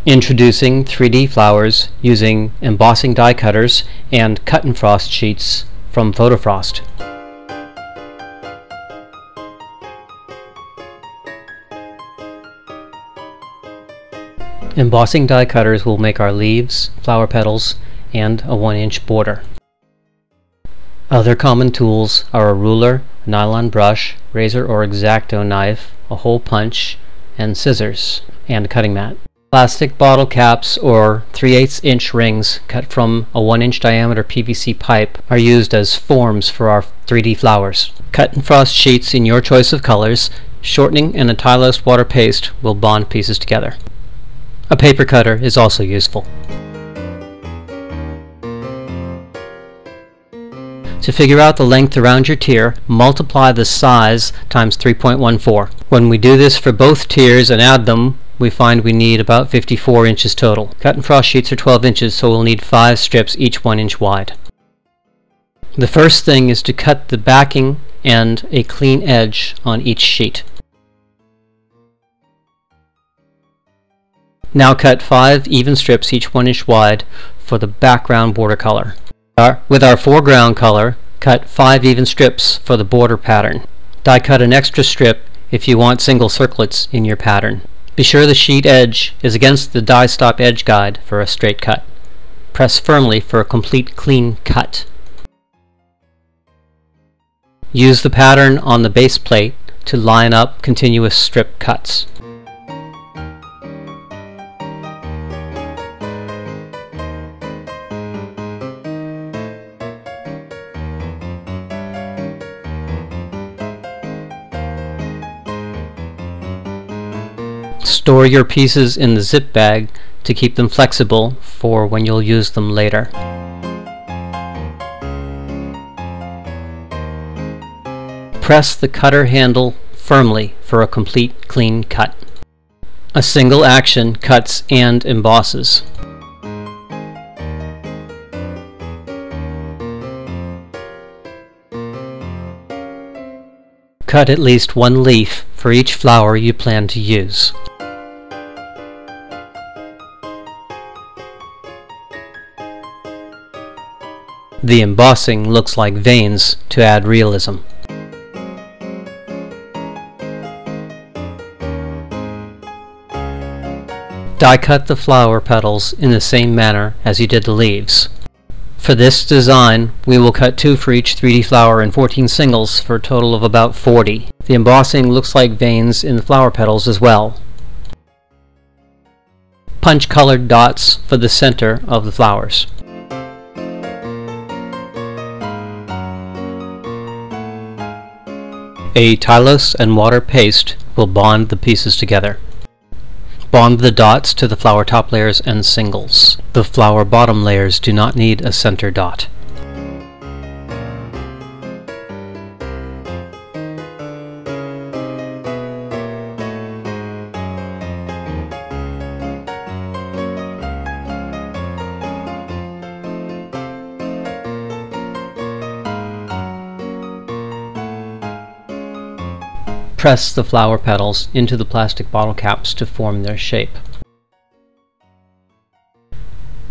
Introducing 3D flowers using embossing die cutters and cut and frost sheets from PhotoFrost. Embossing die cutters will make our leaves, flower petals, and a 1-inch border. Other common tools are a ruler, a nylon brush, razor or X-Acto knife, a hole punch, and scissors, and a cutting mat. Plastic bottle caps or 3/8 inch rings cut from a 1-inch diameter PVC pipe are used as forms for our 3D flowers. Cut and frost sheets in your choice of colors, shortening and a Tylose water paste will bond pieces together. A paper cutter is also useful. To figure out the length around your tier, multiply the size times 3.14. When we do this for both tiers and add them, we find we need about 54 inches total. Cut and frost sheets are 12 inches, so we'll need 5 strips, each 1 inch wide. The first thing is to cut the backing and a clean edge on each sheet. Now cut 5 even strips, each 1 inch wide, for the background border color. With our foreground color, cut 5 even strips for the border pattern. Die cut an extra strip if you want single circlets in your pattern. Be sure the sheet edge is against the die stop edge guide for a straight cut. Press firmly for a complete clean cut. Use the pattern on the base plate to line up continuous strip cuts. Store your pieces in the zip bag to keep them flexible for when you'll use them later. Press the cutter handle firmly for a complete clean cut. A single action cuts and embosses. Cut at least 1 leaf for each flower you plan to use. The embossing looks like veins to add realism. Die cut the flower petals in the same manner as you did the leaves. For this design, we will cut 2 for each 3D flower and 14 singles for a total of about 40. The embossing looks like veins in the flower petals as well. Punch colored dots for the center of the flowers. A Tylose and water paste will bond the pieces together. Bond the dots to the flower top layers and singles. The flower bottom layers do not need a center dot. Press the flower petals into the plastic bottle caps to form their shape.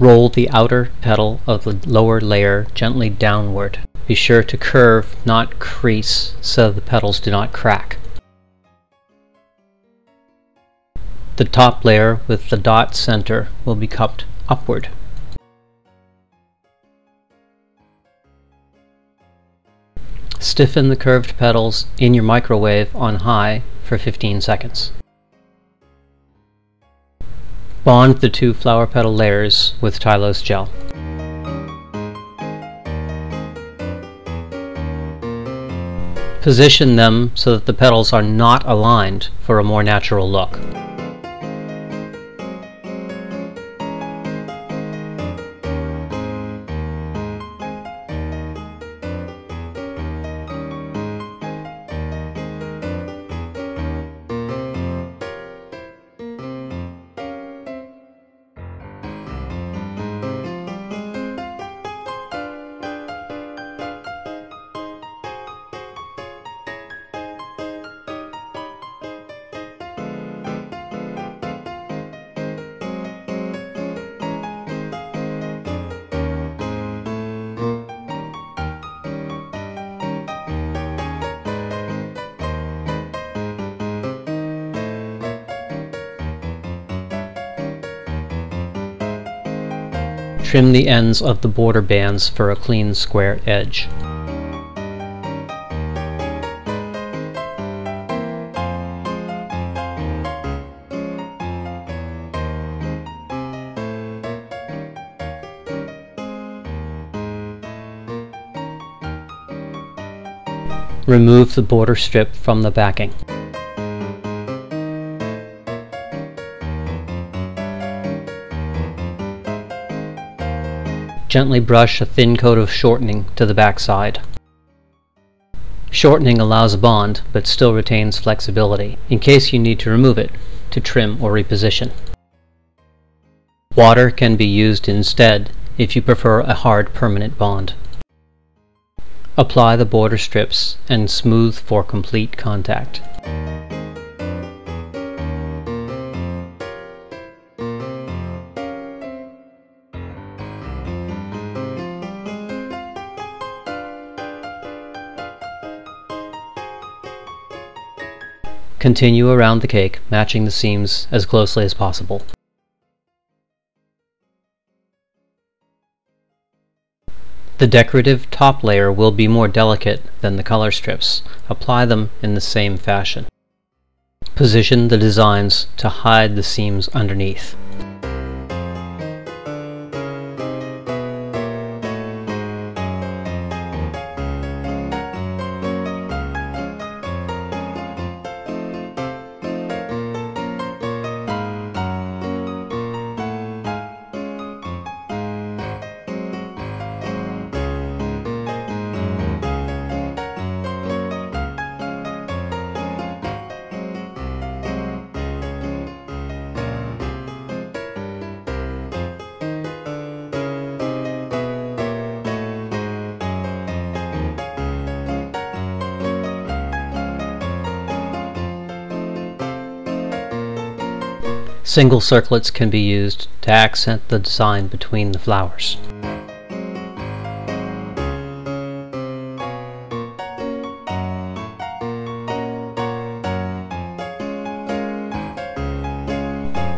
Roll the outer petal of the lower layer gently downward. Be sure to curve, not crease, so the petals do not crack. The top layer with the dot center will be cupped upward. Stiffen the curved petals in your microwave on high for 15 seconds. Bond the 2 flower petal layers with Tylose gel. Position them so that the petals are not aligned for a more natural look. Trim the ends of the border bands for a clean square edge. Remove the border strip from the backing. Gently brush a thin coat of shortening to the back side. Shortening allows a bond, but still retains flexibility, in case you need to remove it to trim or reposition. Water can be used instead if you prefer a hard permanent bond. Apply the border strips and smooth for complete contact. Continue around the cake, matching the seams as closely as possible. The decorative top layer will be more delicate than the color strips. Apply them in the same fashion. Position the designs to hide the seams underneath. Single circlets can be used to accent the design between the flowers.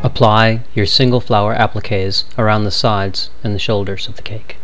Apply your single flower appliques around the sides and the shoulders of the cake.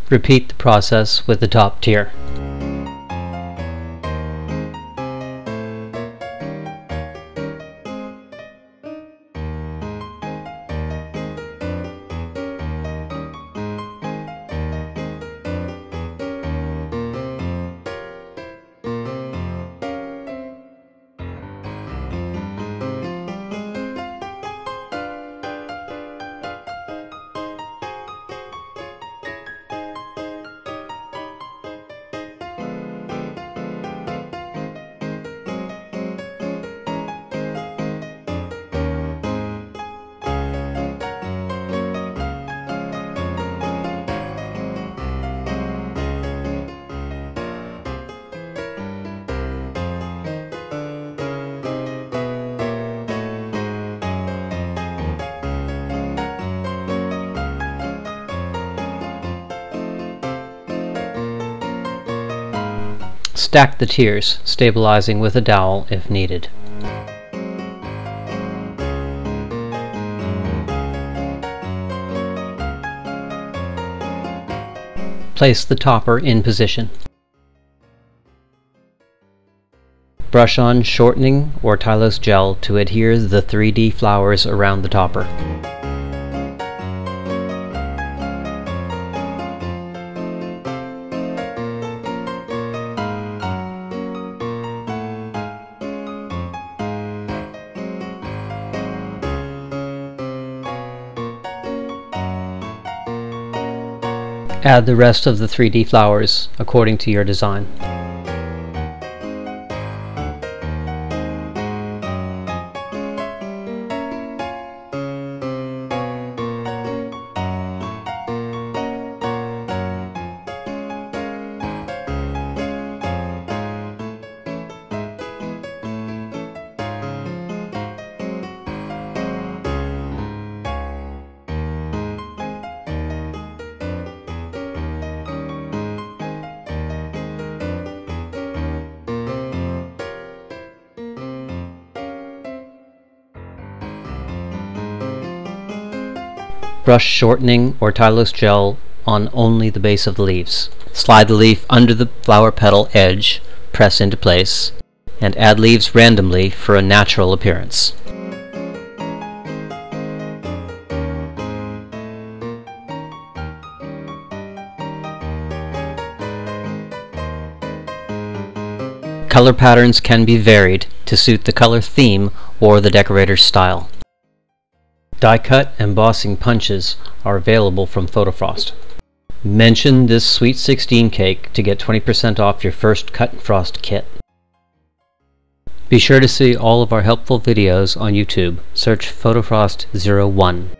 Repeat the process with the top tier. Stack the tiers, stabilizing with a dowel if needed. Place the topper in position. Brush on shortening or Tylose gel to adhere the 3D flowers around the topper. Add the rest of the 3D flowers according to your design. Brush shortening or Tylose gel on only the base of the leaves. Slide the leaf under the flower petal edge, press into place, and add leaves randomly for a natural appearance. Color patterns can be varied to suit the color theme or the decorator's style. Die-cut embossing punches are available from PhotoFrost. Mention this Sweet 16 cake to get 20% off your first Cut and Frost kit. Be sure to see all of our helpful videos on YouTube. Search PhotoFrost 01.